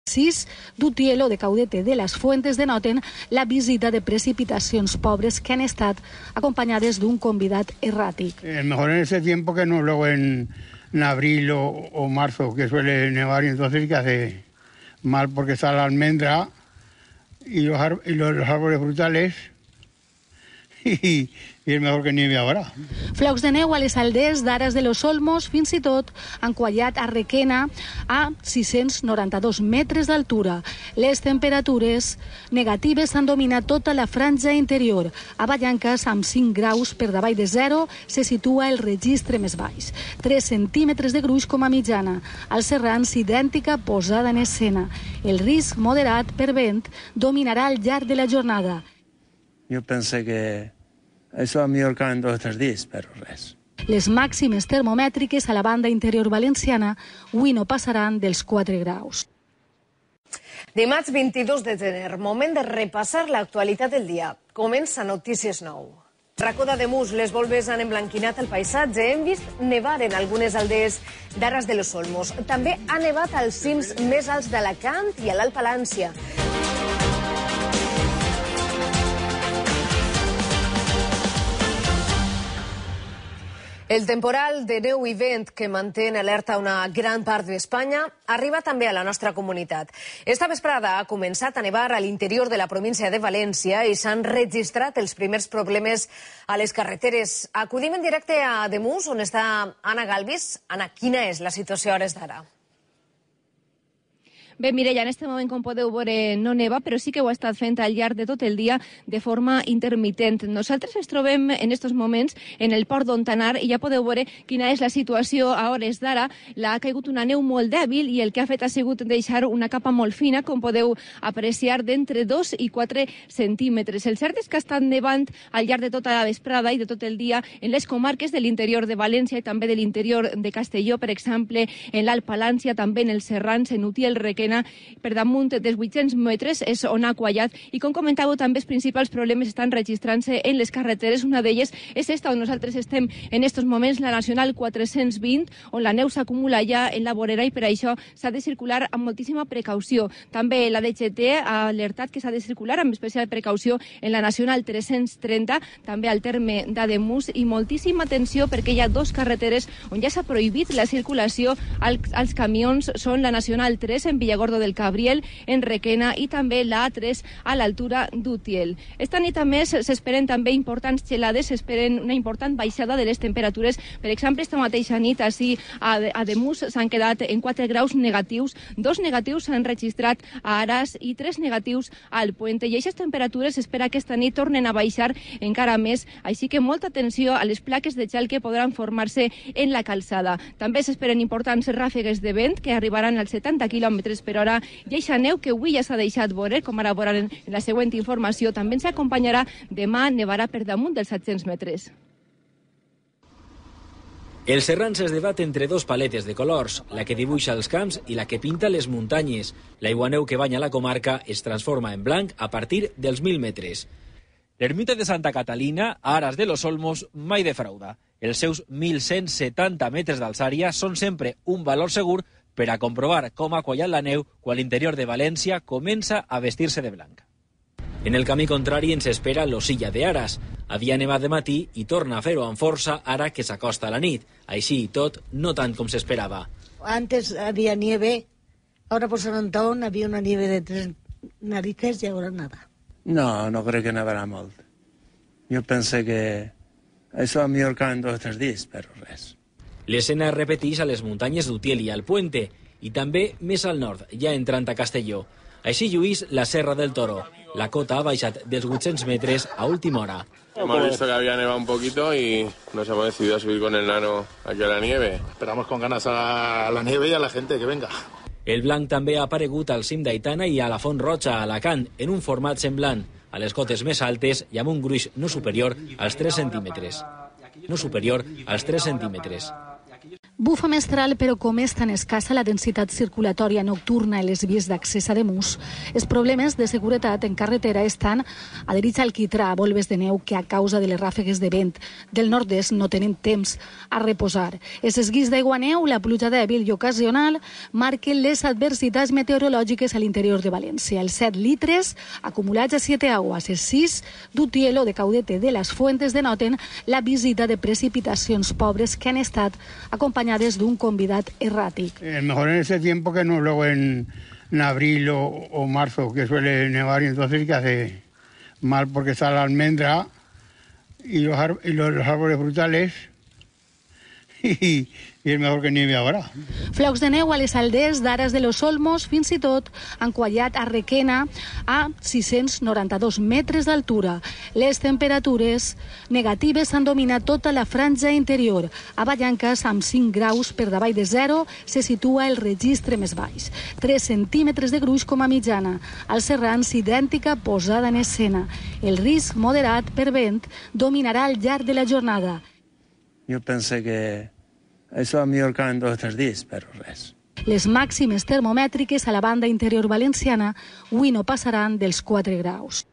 6 d'Utiel o de Caudete de las Fuentes denoten la visita de precipitacions pobres que han estat acompanyades d'un convidat erràtic. Mejor en ese tiempo que no luego en abril o marzo, que suele nevar, y entonces que hace mal porque está la almendra y los árboles frutales y és millor que nieve ara. Flocs de neu a les aldees d'Aras de los Olmos, fins i tot han quallat a Requena a 692 metres d'altura. Les temperatures negatives han dominat tota la franja interior. A Vallanques, amb 5 graus per davall de 0, se situa el registre més baix. 3 centímetres de gruix com a mitjana. Als Serrans, idèntica posada en escena. El risc moderat per vent dominarà al llarg de la jornada. Jo pensé que això a millor que en 2 o 3 dies, però res. Les màximes termomètriques a la banda interior valenciana avui no passaran dels 4 graus. Dimarts 22 de gener, moment de repassar l'actualitat del dia. Comença Notícies 9. Racó d'Ademús, les volves han emblanquinat el paisatge. Hem vist nevar en algunes aldees d'Aras de los Olmos. També ha nevat als cims més alts d'Alacant i a l'Alt Palància. El temporal de neu i vent que manté en alerta una gran part d'Espanya arriba també a la nostra comunitat. Esta vesprada ha començat a nevar a l'interior de la província de València i s'han registrat els primers problemes a les carreteres. Acudim en directe a Ademús, on està Anna Galvis. Anna, quina és la situació a hores d'ara? Bé, Mireia, en aquest moment, com podeu veure, no neva, però sí que ho ha estat fent al llarg de tot el dia de forma intermitent. Nosaltres ens trobem en aquests moments en el port d'Ontanar i ja podeu veure quina és la situació a hores d'ara. Ha caigut una neu molt dèbil i el que ha fet ha sigut deixar una capa molt fina, com podeu apreciar, d'entre 2 i 4 centímetres. El cert és que ha estat nevant al llarg de tota la vesprada i de tot el dia en les comarques de l'interior de València i també de l'interior de Castelló, per exemple, en l'Alt Palància, també en els Serrans, en Utiel, Requena, per damunt dels 800 metres és on ha quallat i, com comentàveu, també els principals problemes estan registrant-se en les carreteres. Una d'elles és esta on nosaltres estem en estos moments, la Nacional 420, on la neu s'acumula ja en la vorera i per això s'ha de circular amb moltíssima precaució. També la DGT ha alertat que s'ha de circular amb especial precaució en la Nacional 330, també al terme d'Ademús, i moltíssima atenció perquè hi ha 2 carreteres on ja s'ha prohibit la circulació als camions. Són la Nacional 3 en Vilagordo del Cabriel, en Requena, i també la A3 a l'altura d'Utiel. Esta nit, a més, s'esperen també importants gelades, s'esperen una important baixada de les temperatures. Per exemple, esta mateixa nit, així a Ademús, s'han quedat en 4 graus negatius. 2 negatius s'han registrat a Aras i 3 negatius al Puente. I aquestes temperatures s'espera que esta nit tornen a baixar encara més, així que molta atenció a les plaques de gel que podran formar-se en la calçada. També s'esperen importants ràfegues de vent que arribaran als 70 km per hora, i eixa neu que avui ja s'ha deixat veure, com ara veuran en la següent informació, també ens acompanyarà demà, nevarà per damunt dels 700 metres. Els serrans es debat entre 2 paletes de colors, la que dibuixa els camps i la que pinta les muntanyes. L'aiguaneu que banya la comarca es transforma en blanc a partir dels 1.000 metres. L'ermita de Santa Catalina, a Aras de los Olmos, mai defrauda. Els seus 1.170 metres d'alçària són sempre un valor segur per a comprovar com ha quallat la neu quan l'interior de València comença a vestir-se de blanc. En el camí contrari ens espera l'Osilla de Aras. Havia nevat de matí i torna a fer-ho amb força ara que s'acosta la nit. Així i tot, no tant com s'esperava. Antes había nieve, ahora por San Antón había una nieve de 3 narices y ahora nada. No crec que nevarà molt. Jo pensé que això a millor que en 2 o 3 dies, però res. L'escena es repeteix a les muntanyes d'Utiel i al Puente, i també més al nord, ja entrant a Castelló. Així lluís la Serra del Toro. La cota ha baixat dels 800 metres a última hora. Hemos visto que había nevado un poquito y nos hemos decidido a subir con el nano aquí a la nieve. Esperamos con ganas a la nieve y a la gente que venga. El blanc també ha aparegut al cim d'Aitana i a la Font Roja, a Alacant, en un format semblant, a les cotes més altes i amb un gruix no superior als 3 centímetres. Bufa mestral, però com és tan escassa la densitat circulatòria nocturna en les vies d'accés a Ademús, els problemes de seguretat en carretera estan adherits al quitrà, a volves de neu que a causa de les ràfegues de vent del nord-est no tenen temps a reposar. Els esquís d'aigua neu, la pluja dèbil i ocasional marquen les adversitats meteorològiques a l'interior de València. Els 7 litres acumulats a 7 aguas, els 6 d'Utiel o de Caudete de les Fuentes denoten la visita de precipitacions pobres que han estat acompanyades de un convidat errático. Mejor en ese tiempo que no luego en abril o marzo, que suele nevar, y entonces que hace mal porque está la almendra y los árboles frutales y és millor que nieve ahora. Flocs de neu a les aldees d'Aras de los Olmos, fins i tot han quallat a Requena a 692 metres d'altura. Les temperatures negatives han dominat tota la franja interior. A Vallanques, amb 5 graus per davall de 0, se situa el registre més baix. 3 centímetres de gruix com a mitjana. Als Serrans, idèntica posada en escena. El risc moderat per vent dominarà al llarg de la jornada. Jo pensé que això a Mallorca en 2 o 3 dies, però res. Les màximes termomètriques a la banda interior valenciana avui no passaran dels 4 graus.